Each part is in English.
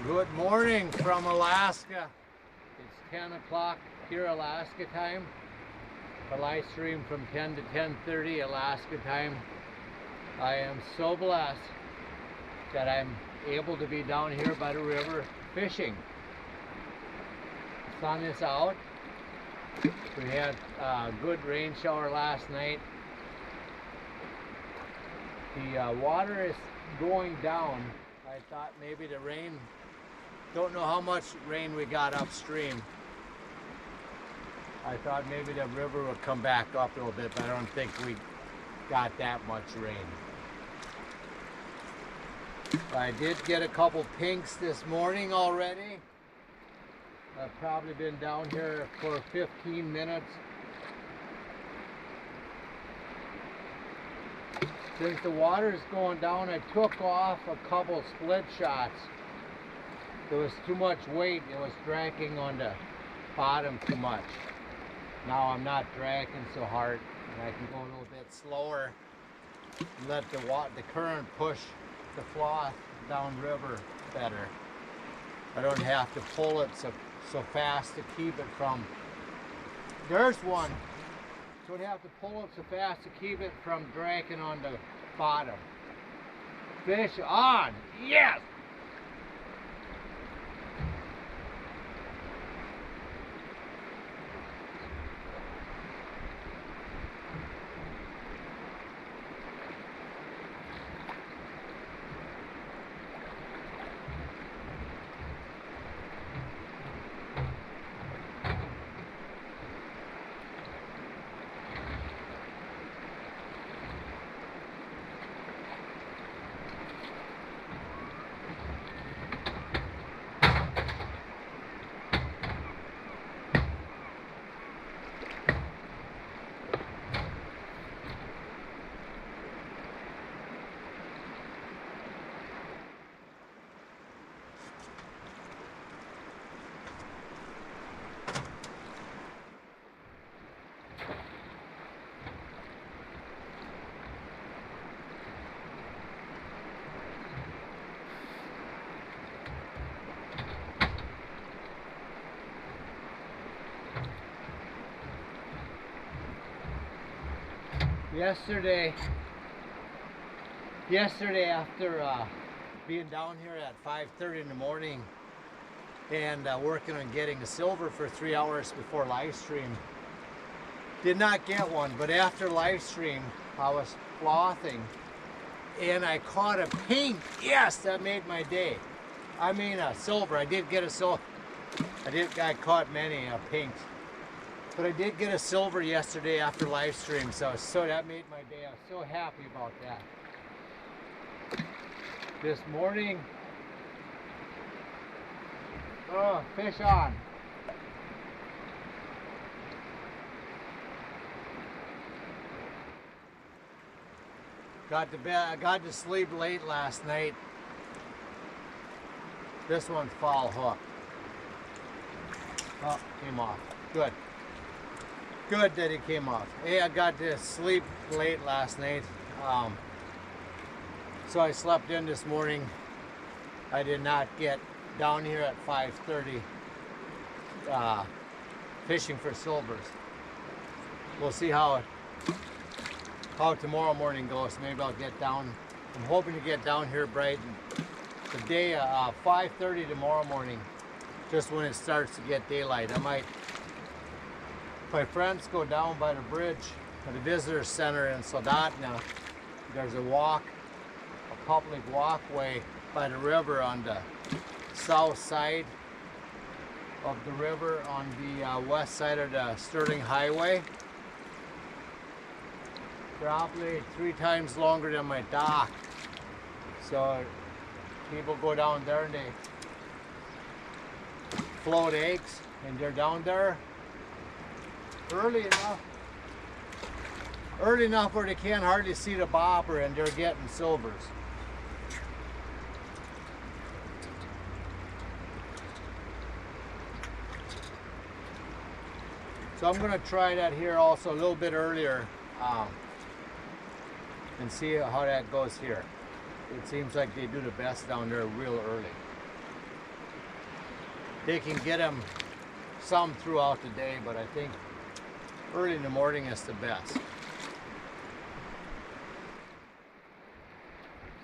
Good morning from Alaska. It's 10 o'clock here Alaska time. A live stream from 10 to 10:30 Alaska time. I am so blessed that I'm able to be down here by the river fishing. The sun is out. We had a good rain shower last night. The water is going down. I thought maybe the rain, don't know how much rain we got upstream. I thought maybe the river would come back up a little bit, but I don't think we got that much rain. I did get a couple pinks this morning already. I've probably been down here for 15 minutes. Since the water is going down, I took off a couple split shots. There was too much weight. It was dragging on the bottom too much. Now I'm not dragging so hard, and I can go a little bit slower and let the current push the cloth downriver better. I don't have to pull it so fast to keep it from. There's one. Don't have to pull it so fast to keep it from dragging on the bottom. Fish on! Yes! Yesterday after being down here at 5:30 in the morning and working on getting a silver for 3 hours before live stream, did not get one, but after live stream I was clothing and I caught a pink. Yes, that made my day. I mean a silver. I did get a silver. I caught many pinks. But I did get a silver yesterday after live stream, so that made my day. I was so happy about that. This morning, oh, fish on. Got to bed. I got to sleep late last night. This one's foul hook. Oh, came off. Good. Good that it came off. Hey, I got to sleep late last night, so I slept in this morning. I did not get down here at 5:30 fishing for silvers. We'll see how tomorrow morning goes. Maybe I'll get down. I'm hoping to get down here bright the day 5:30 tomorrow morning, just when it starts to get daylight. I might. My friends go down by the bridge at the visitor center in Soldotna. There's a public walkway by the river on the south side of the river on the west side of the Sterling Highway. Probably 3 times longer than my dock. So people go down there and they float eggs, and they're down there early enough where they can't hardly see the bobber, and they're getting silvers. So I'm going to try that here also a little bit earlier and see how that goes here. It seems like they do the best down there real early. they can get them some throughout the day, but I think early in the morning is the best.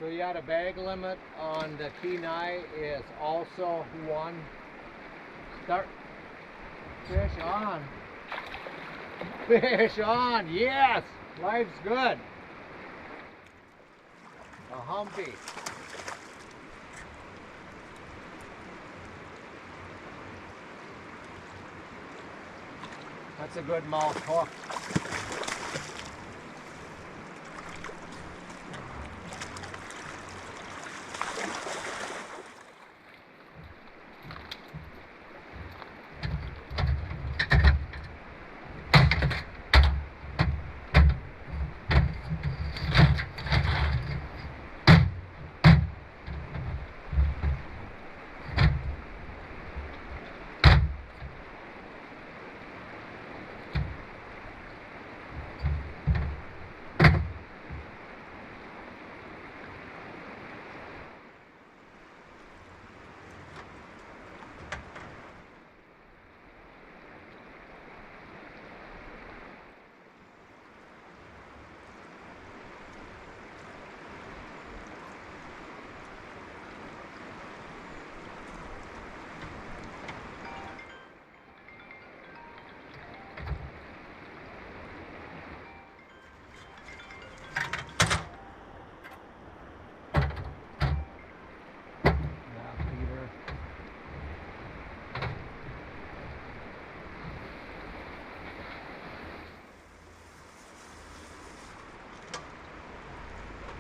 So yeah, the bag limit on the Kenai is also 1. Start. Fish on. Fish on. Yes. Life's good. A humpy. That's a good mouth hook.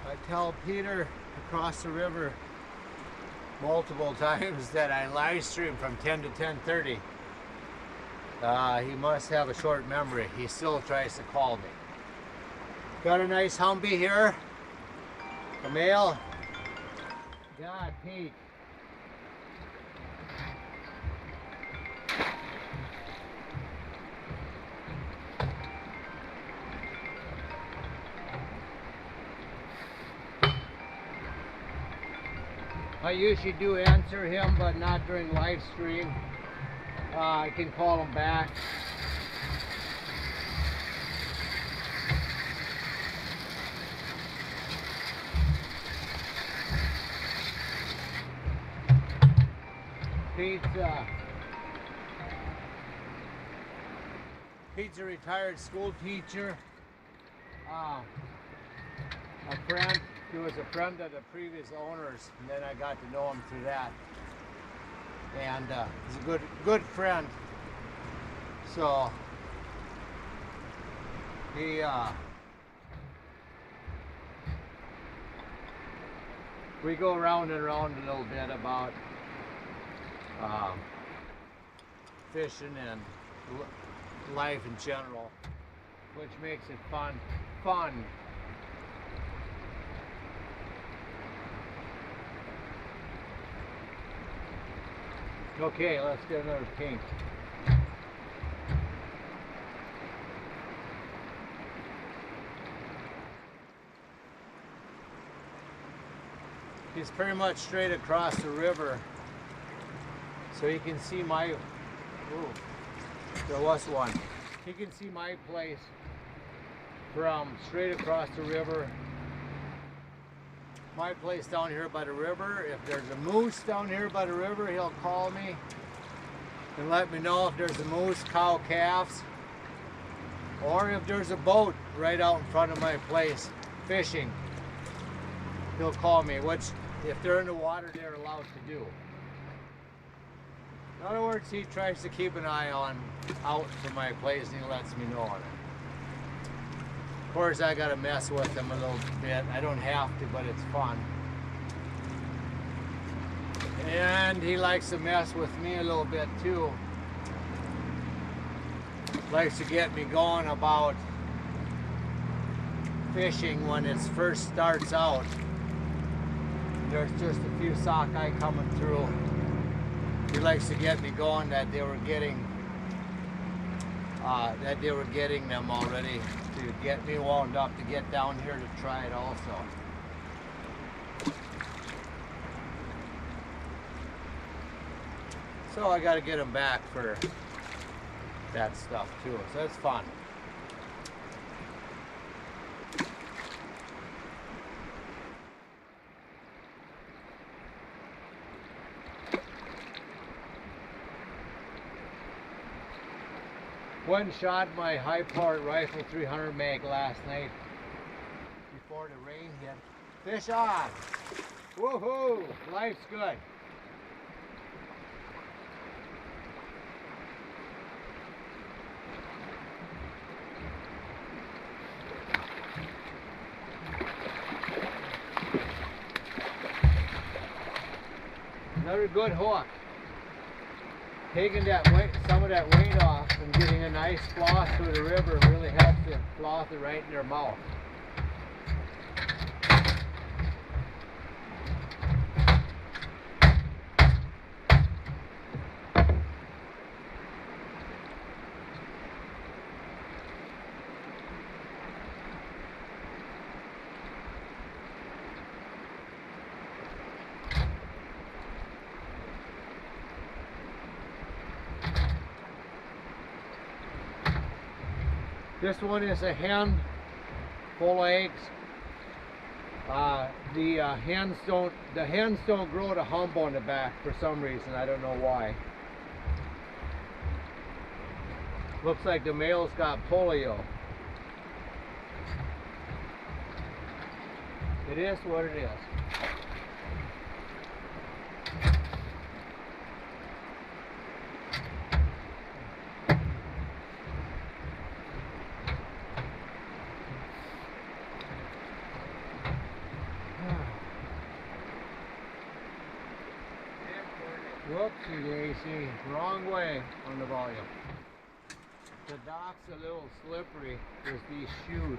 I tell Peter across the river multiple times that I live stream from 10 to 10:30. He must have a short memory. He still tries to call me. Got a nice humpy here. A male. God, Pete. I usually do answer him, but not during live stream. I can call him back. Pete's a retired school teacher. A friend. He was a friend of the previous owners, and then I got to know him through that. And he's a good friend. So he we go around and around a little bit about fishing and life in general, which makes it fun. Okay, let's get another pink. He's pretty much straight across the river, so you can see my, there was one. You can see my place from straight across the river. My place down here by the river. If there's a moose down here by the river, he'll call me and let me know if there's a moose, cow, calves, or if there's a boat right out in front of my place fishing. He'll call me, which if they're in the water, they're allowed to do. In other words, he tries to keep an eye out for my place, and he lets me know on it. Of course, I gotta mess with him a little bit. I don't have to, but it's fun. And he likes to mess with me a little bit too. Likes to get me going about fishing when it first starts out. There's just a few sockeye coming through. He likes to get me going that they were getting them already, to get me wound up to get down here to try it also. So I got to get them back for that stuff too. So it's fun. Went and shot my high-powered rifle 300 mag last night before the rain hit. Fish on! Woohoo! Life's good. Another good hook. Taking that weight, some of that weight off and getting a nice floss through the river really helps you floss it right in their mouth. This one is a hen full of eggs. The hens don't grow the hump on the back for some reason. I don't know why. Looks like the male's got polio. It is what it is. Whoopsie daisy, wrong way on the volume. The dock's a little slippery with these shoes.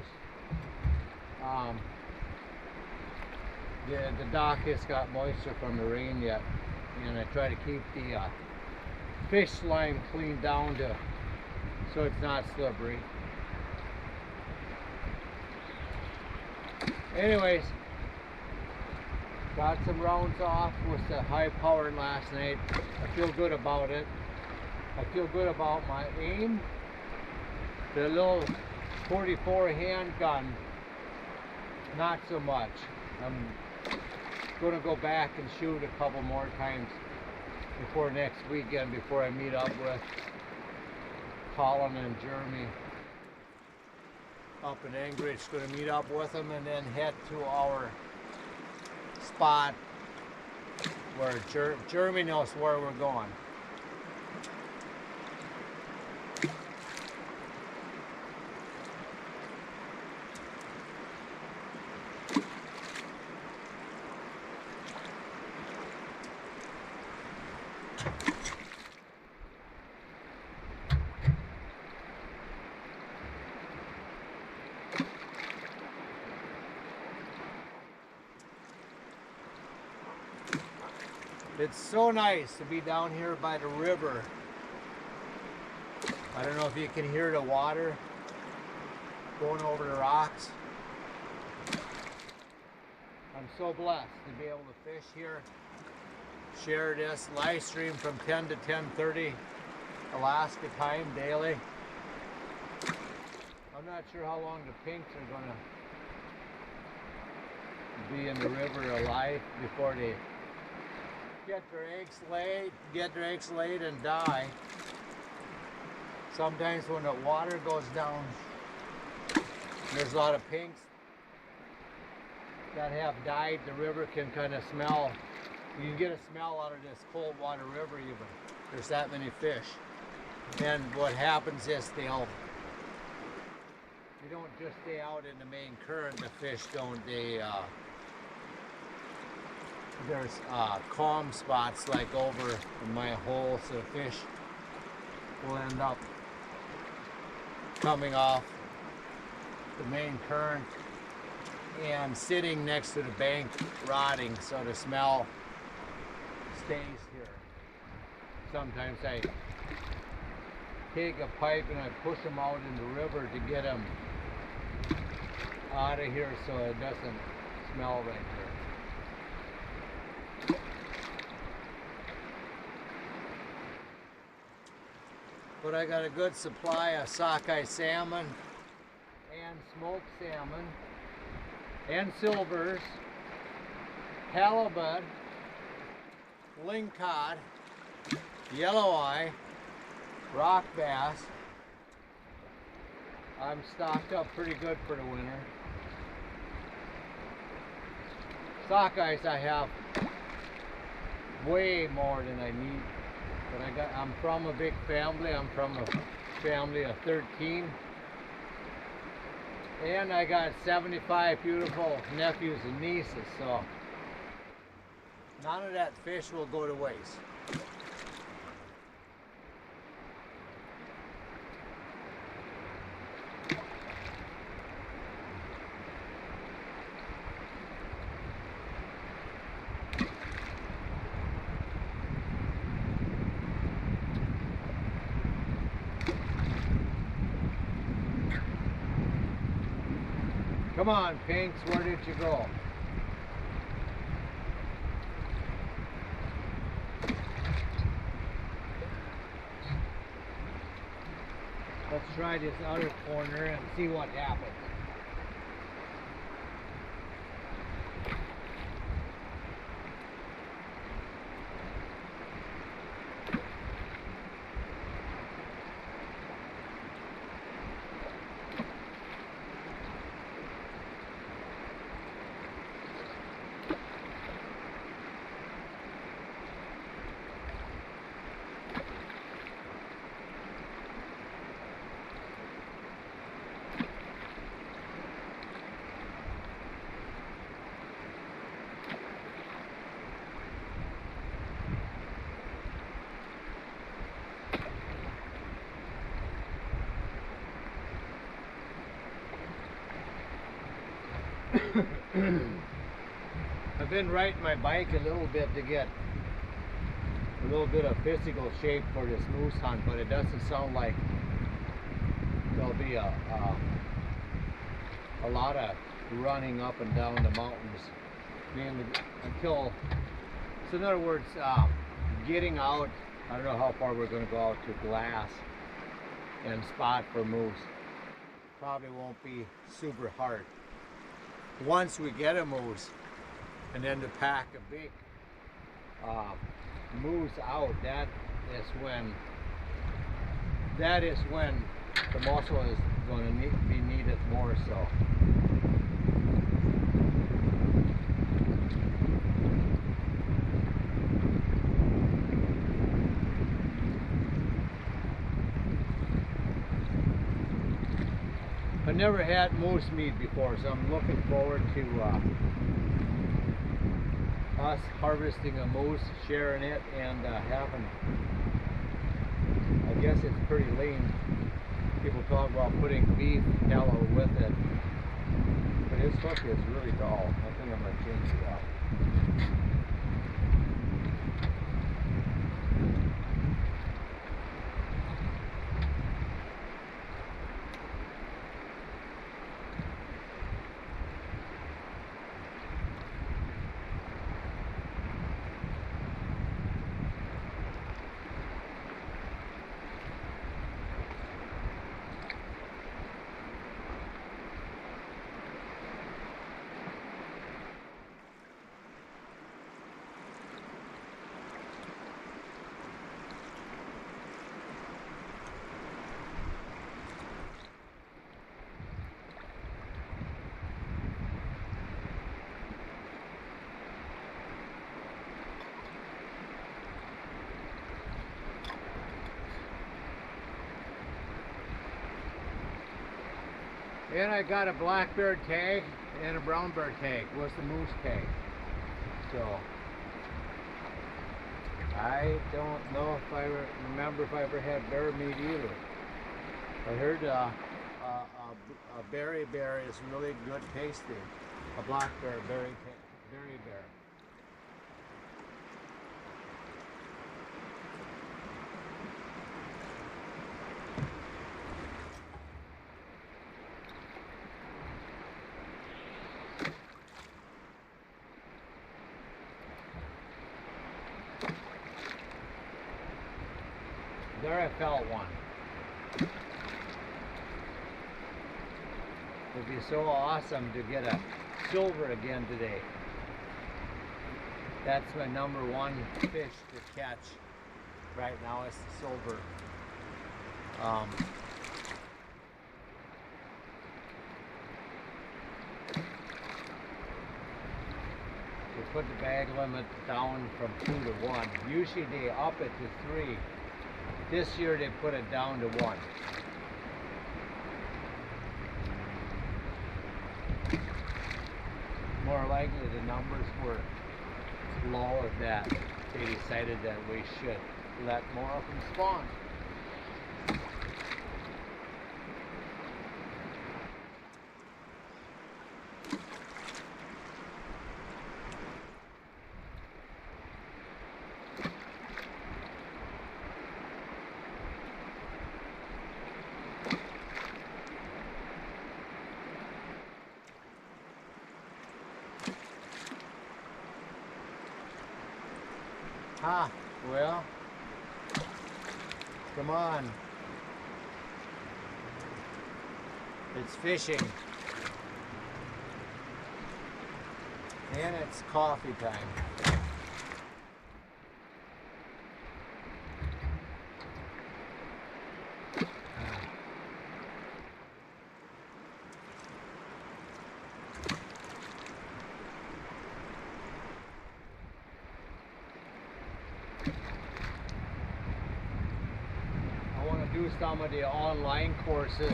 The dock has got moisture from the rain yet, and I try to keep the fish slime cleaned down so it's not slippery. Anyways, got some rounds off with the high power last night. I feel good about it. I feel good about my aim. The little 44 handgun, not so much. I'm going to go back and shoot a couple more times before next weekend, before I meet up with Colin and Jeremy up in Anchorage. Going to meet up with them and then head to our spot where Jeremy knows where we're going. It's so nice to be down here by the river. I don't know if you can hear the water going over the rocks. I'm so blessed to be able to fish here, share this live stream from 10 to 10:30 Alaska time daily. I'm not sure how long the pinks are going to be in the river alive before they get their eggs laid and die. Sometimes when the water goes down, there's a lot of pinks that have died. The river can kind of smell. You can get a smell out of this cold water river even. There's that many fish. And what happens is they don't just stay out in the main current. The fish don't. There's calm spots like over in my hole, so the fish will end up coming off the main current and sitting next to the bank rotting, so the smell stays here. Sometimes I take a pipe and I push them out in the river to get them out of here so it doesn't smell right here. but I got a good supply of sockeye salmon and smoked salmon and silvers, halibut, lingcod, yellow eye, rock bass. I'm stocked up pretty good for the winter. Sockeyes I have way more than I need, but I'm from a big family. I'm from a family of 13, and I got 75 beautiful nephews and nieces, so none of that fish will go to waste. Come on, Pinks, where did you go? Let's try this other corner and see what happens. I've been riding my bike a little bit to get a little bit of physical shape for this moose hunt, but it doesn't sound like there'll be a lot of running up and down the mountains until, so in other words, getting out. I don't know how far we're going to go out to glass and spot for moose. Probably won't be super hard. Once we get a moose, and then to pack a big moose out, that is when the muscle is going to be needed more so. I never had moose meat before, so I'm looking forward to us harvesting a moose, sharing it, and having, I guess it's pretty lean. People talk about putting beef tallow with it, but his hook is really dull. I think I'm going to change it up. And I got a black bear tag and a brown bear tag. Was the moose tag. So I don't know if I remember if I ever had bear meat either. I heard a berry bear is really good tasting. A black bear, berry bear. There I felt one. It'd be so awesome to get a silver again today. That's my #1 fish to catch right now, is the silver. They put the bag limit down from 2 to 1. Usually they up it to 3. This year they put it down to 1. More likely the numbers were low at that. They decided that we should let more of them spawn. Well, come on. It's fishing. And it's coffee time. Do some of the online courses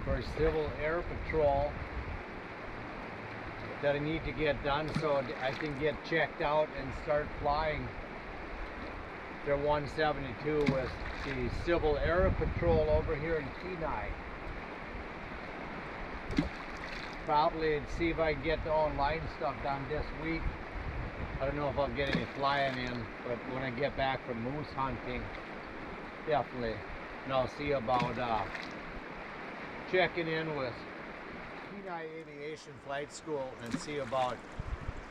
for Civil Air Patrol that I need to get done so I can get checked out and start flying their 172 with the Civil Air Patrol over here in Kenai. Probably see if I can get the online stuff done this week. I don't know if I'll get any flying in, but when I get back from moose hunting, definitely. And I'll see about checking in with Kenai Aviation Flight School and see about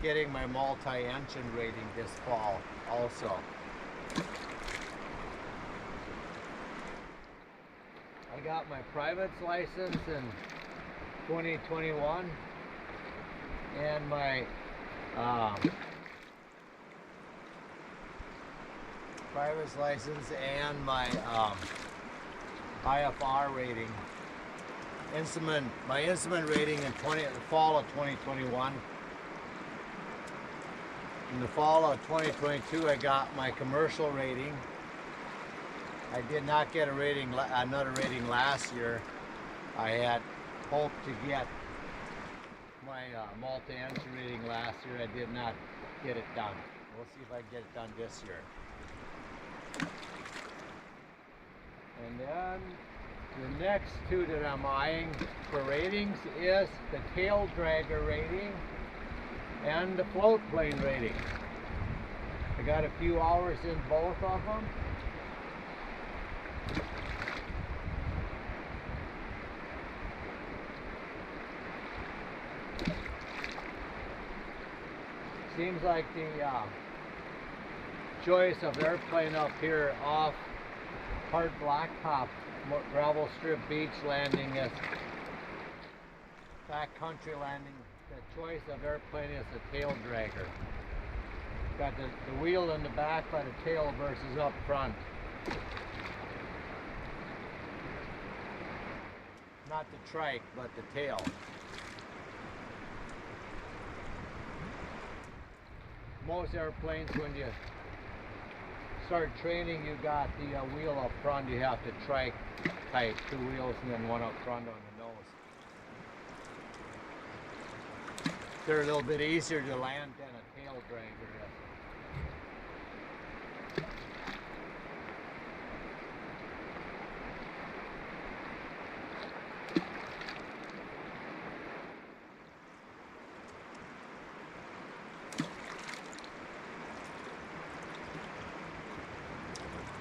getting my multi-engine rating this fall also. I got my private's license in 2021 and my private's license and my IFR rating. My instrument rating in the fall of 2021. In the fall of 2022, I got my commercial rating. I did not get another rating last year. I had hoped to get my multi-engine rating last year. I did not get it done. We'll see if I can get it done this year. And then the next two that I'm eyeing for ratings is the tail dragger rating and the float plane rating. I got a few hours in both of them. Seems like the choice of airplane up here off hard blacktop gravel strip beach landing is backcountry landing. The choice of airplane is the tail dragger. Got the wheel in the back by the tail versus up front. Not the trike, but the tail. Most airplanes, when you start training, you got the wheel up front. You have to trike tight, 2 wheels and then 1 up front on the nose. They're a little bit easier to land than a tail dragger is.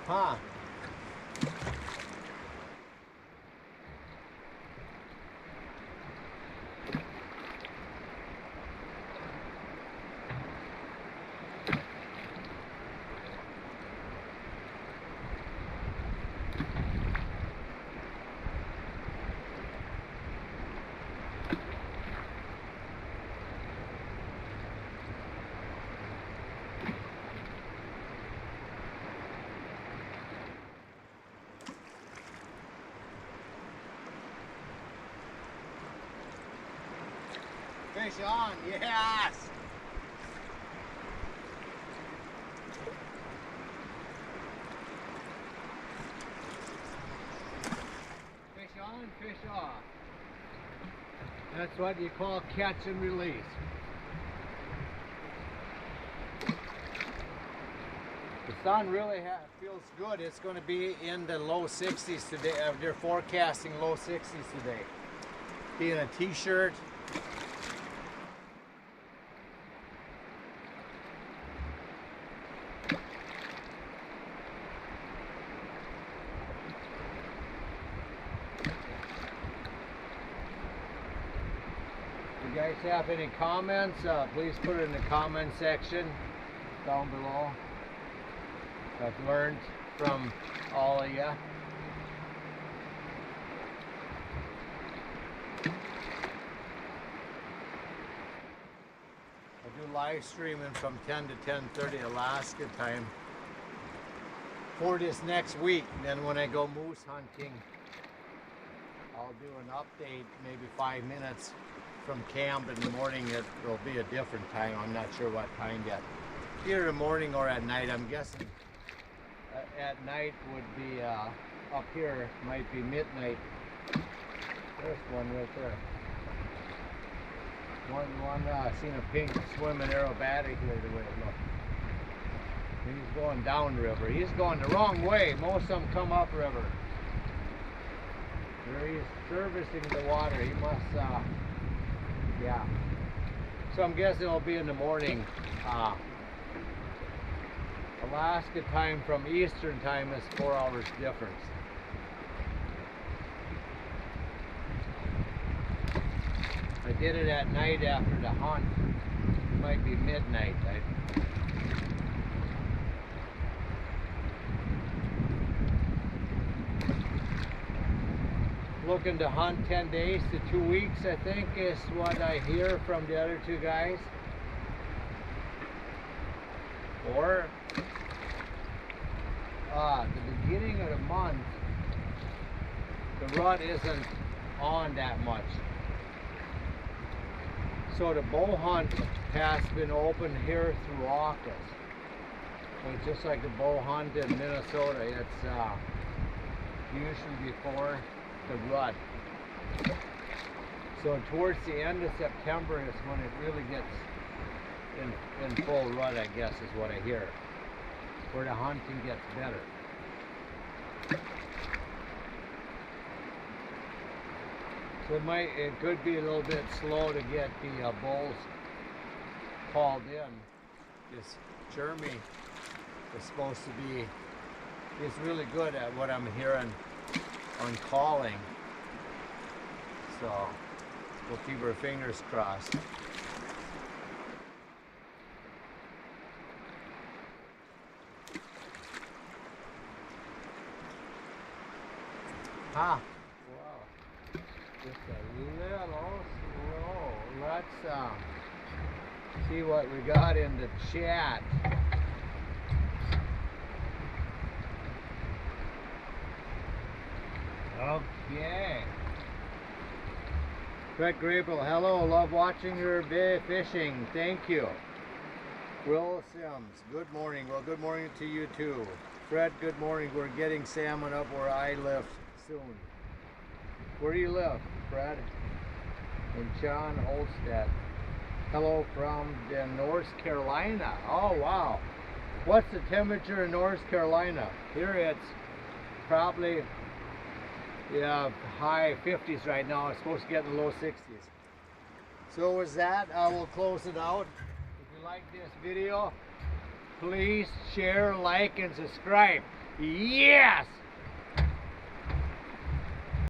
Huh. Fish on, yes! Fish on, fish off. That's what you call catch and release. The sun really feels good. It's going to be in the low 60s today. They're forecasting low 60s today. Be in a t-shirt. If you guys have any comments, please put it in the comment section down below. I've learned from all of you. I do live streaming from 10 to 10:30 Alaska time for this next week. And then when I go moose hunting, I'll do an update, maybe 5 minutes from camp in the morning. It will be a different time. I'm not sure what time yet. Either in the morning or at night. I'm guessing at night would be up here, might be midnight. There's one right there. One seen a pink swimming aerobatic the way it looks. He's going downriver. He's going the wrong way. Most of them come upriver. There he's servicing the water. He must, yeah. So I'm guessing it'll be in the morning. Alaska time from Eastern time is 4 hours difference. I did it at night after the hunt. It might be midnight. Looking to hunt 10 days to 2 weeks, I think, is what I hear from the other two guys. Or the beginning of the month, the rut isn't on that much. So the bow hunt has been open here through August. So it's just like the bow hunt in Minnesota. It's usually before the rut. So towards the end of September is when it really gets in full rut, I guess is what I hear, where the hunting gets better. So it could be a little bit slow to get the bulls called in. This Jeremy is supposed to be, he's really good at what I'm hearing on calling. So we'll keep our fingers crossed. Wow. Just a little slow. Let's see what we got in the chat. Okay. Fred Grable, hello, love watching your fishing. Thank you. Will Sims, good morning. Well, good morning to you too. Fred, good morning. We're getting salmon up where I live soon. Where do you live, Fred? In John Olstead. Hello from North Carolina. Oh, wow. What's the temperature in North Carolina? Here it's probably, yeah, high 50s right now. It's supposed to get in the low 60s. So with that, I will close it out. If you like this video, please share, like, and subscribe. Yes!